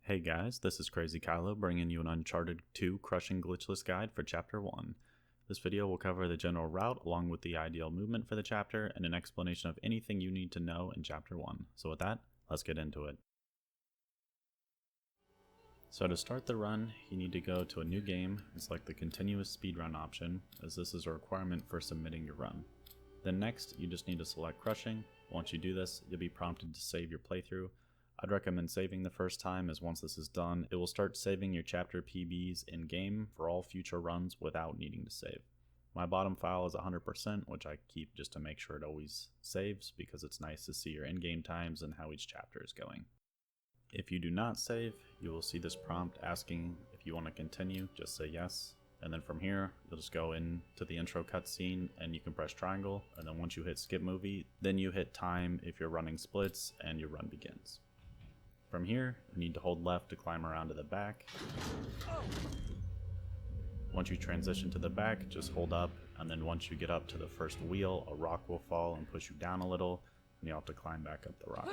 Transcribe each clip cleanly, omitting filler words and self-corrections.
Hey guys, this is Crazy Kylo bringing you an Uncharted 2 Crushing Glitchless guide for Chapter 1. This video will cover the general route along with the ideal movement for the chapter and an explanation of anything you need to know in Chapter 1. So with that, let's get into it. So to start the run, you need to go to a new game and select the continuous speedrun option, as this is a requirement for submitting your run. Then next, you just need to select Crushing. Once you do this, you'll be prompted to save your playthrough. I'd recommend saving the first time, as once this is done, it will start saving your chapter PBs in-game for all future runs without needing to save. My bottom file is 100%, which I keep just to make sure it always saves, because it's nice to see your in-game times and how each chapter is going. If you do not save, you will see this prompt asking if you want to continue. Just say yes, and then from here you'll just go into the intro cutscene and you can press triangle, and then once you hit skip movie, then you hit time if you're running splits and your run begins. From here, you need to hold left to climb around to the back. Once you transition to the back, just hold up, and then once you get up to the first wheel, a rock will fall and push you down a little, and you'll have to climb back up the rock.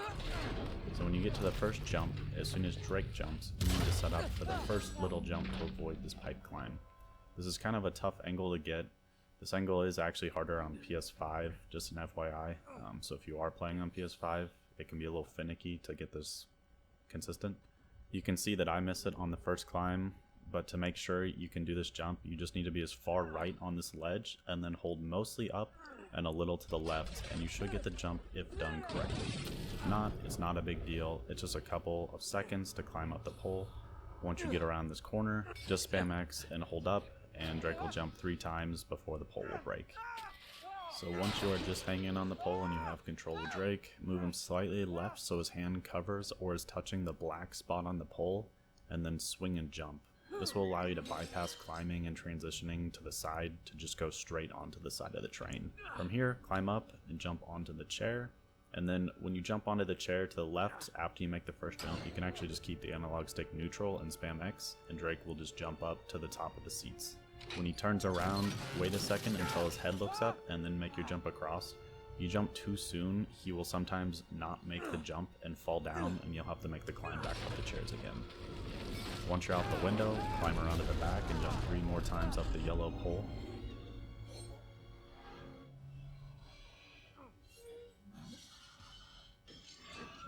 So when you get to the first jump, as soon as Drake jumps, you need to set up for the first little jump to avoid this pipe climb. This is kind of a tough angle to get. This angle is actually harder on PS5, just an FYI. So if you are playing on PS5, it can be a little finicky to get this consistent. You can see that I miss it on the first climb, but to make sure you can do this jump, you just need to be as far right on this ledge and then hold mostly up and a little to the left, and you should get the jump if done correctly. If not, it's not a big deal. It's just a couple of seconds to climb up the pole. Once you get around this corner, just spam X and hold up, and Drake will jump 3 times before the pole will break. So once you are just hanging on the pole and you have control of Drake, move him slightly left so his hand covers or is touching the black spot on the pole, and then swing and jump. This will allow you to bypass climbing and transitioning to the side to just go straight onto the side of the train. From here, climb up and jump onto the chair, and then when you jump onto the chair to the left after you make the first jump, you can actually just keep the analog stick neutral and spam X, and Drake will just jump up to the top of the seats. When he turns around, wait a second until his head looks up and then make your jump across. If you jump too soon, he will sometimes not make the jump and fall down, and you'll have to make the climb back up the chairs again. Once you're out the window, climb around to the back and jump 3 more times up the yellow pole.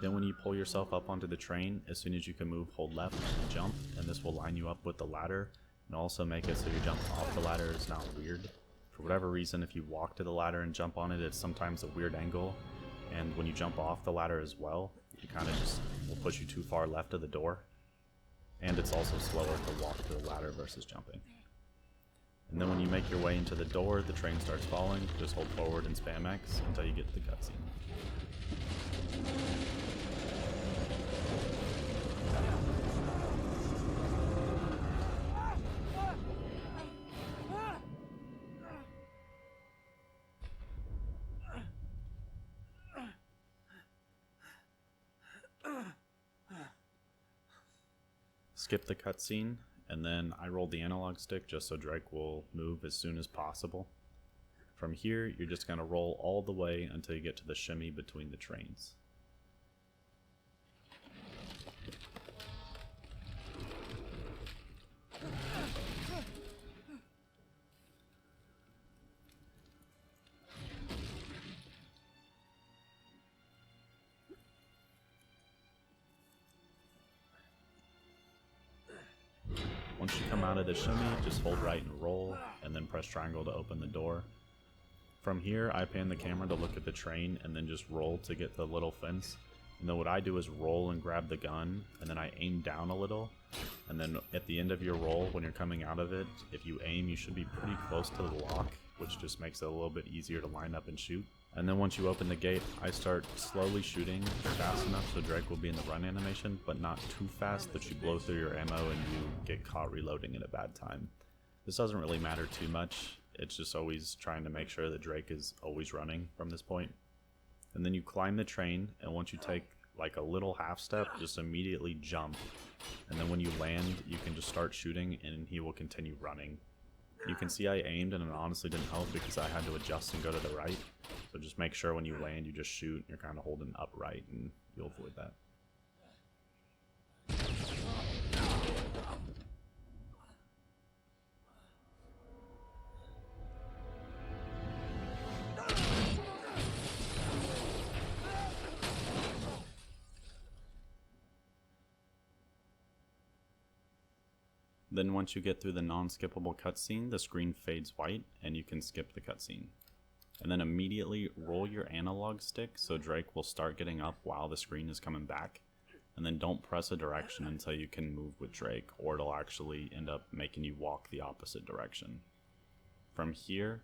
Then when you pull yourself up onto the train, as soon as you can move, hold left and jump, and this will line you up with the ladder, and also make it so your jump off the ladder is not weird. For whatever reason, if you walk to the ladder and jump on it, it's sometimes a weird angle, and when you jump off the ladder as well, you kind of just will push you too far left of the door, and it's also slower to walk to the ladder versus jumping. And then when you make your way into the door, the train starts falling. Just hold forward and spam X until you get to the cutscene. Skip the cutscene, and then I rolled the analog stick just so Drake will move as soon as possible. From here, you're just going to roll all the way until you get to the shimmy between the trains. Once you come out of the shimmy, just hold right and roll, and then press triangle to open the door. From here, I pan the camera to look at the train, and then just roll to get the little fence. And then what I do is roll and grab the gun, and then I aim down a little. And then at the end of your roll, when you're coming out of it, if you aim, you should be pretty close to the lock, which just makes it a little bit easier to line up and shoot. And then once you open the gate, I start slowly shooting fast enough so Drake will be in the run animation, but not too fast that you blow through your ammo and you get caught reloading at a bad time. This doesn't really matter too much, it's just always trying to make sure that Drake is always running from this point. And then you climb the train, and once you take like a little half step, just immediately jump. And then when you land, you can just start shooting and he will continue running. You can see I aimed and it honestly didn't help because I had to adjust and go to the right. So just make sure when you land you just shoot and you're kind of holding upright and you'll avoid that. Then once you get through the non-skippable cutscene, the screen fades white and you can skip the cutscene. And then immediately roll your analog stick so Drake will start getting up while the screen is coming back. And then don't press a direction until you can move with Drake, or it'll actually end up making you walk the opposite direction. From here,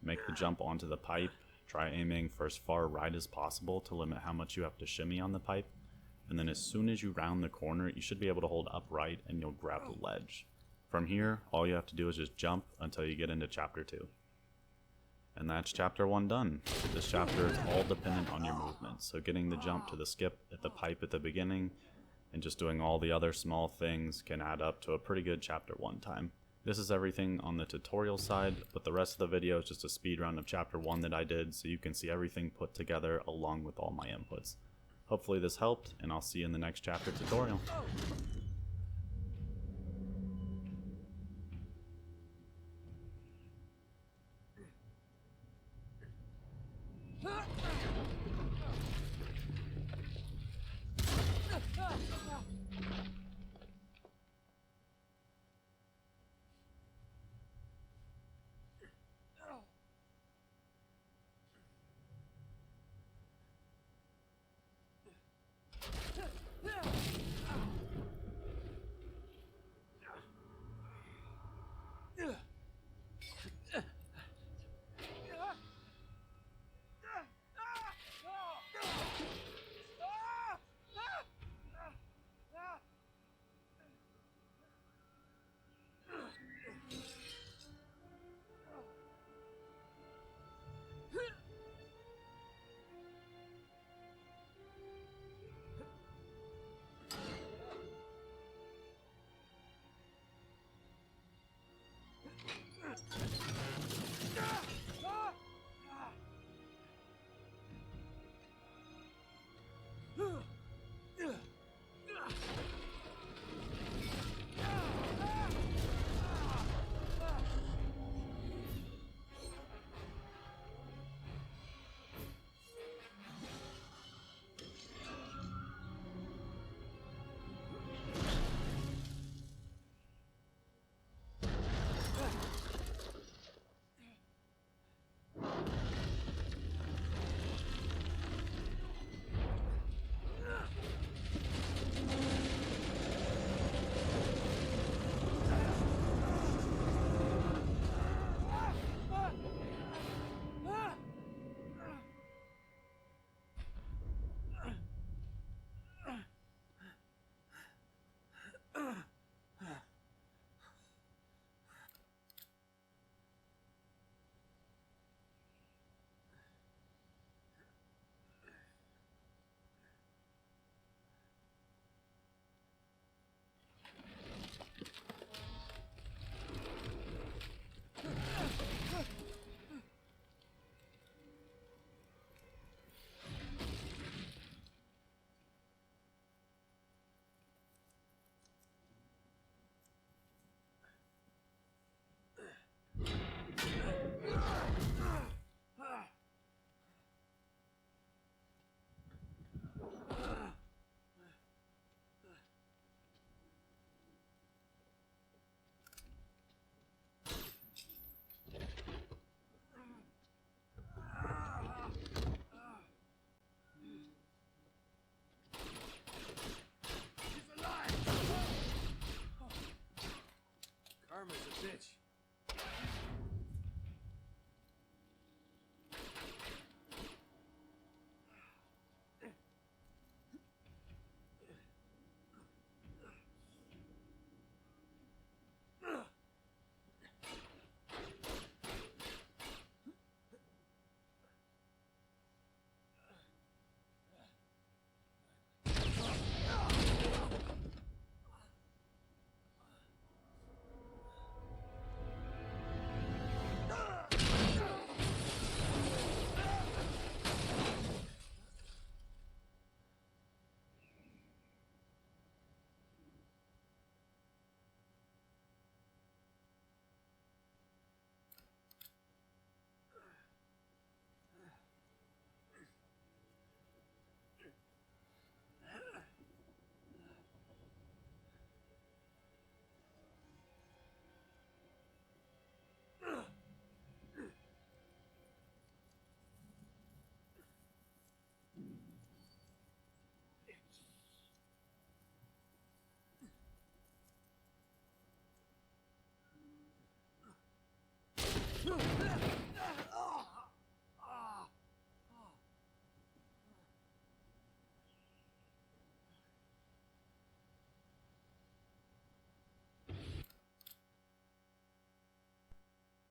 make the jump onto the pipe. Try aiming for as far right as possible to limit how much you have to shimmy on the pipe. And then as soon as you round the corner, you should be able to hold upright and you'll grab the ledge. From here, all you have to do is just jump until you get into Chapter 2. And that's Chapter 1 done. This chapter is all dependent on your movement, so getting the jump to the skip at the pipe at the beginning and just doing all the other small things can add up to a pretty good Chapter 1 time. This is everything on the tutorial side, but the rest of the video is just a speedrun of Chapter 1 that I did, so you can see everything put together along with all my inputs. Hopefully this helped, and I'll see you in the next chapter tutorial. Yeah.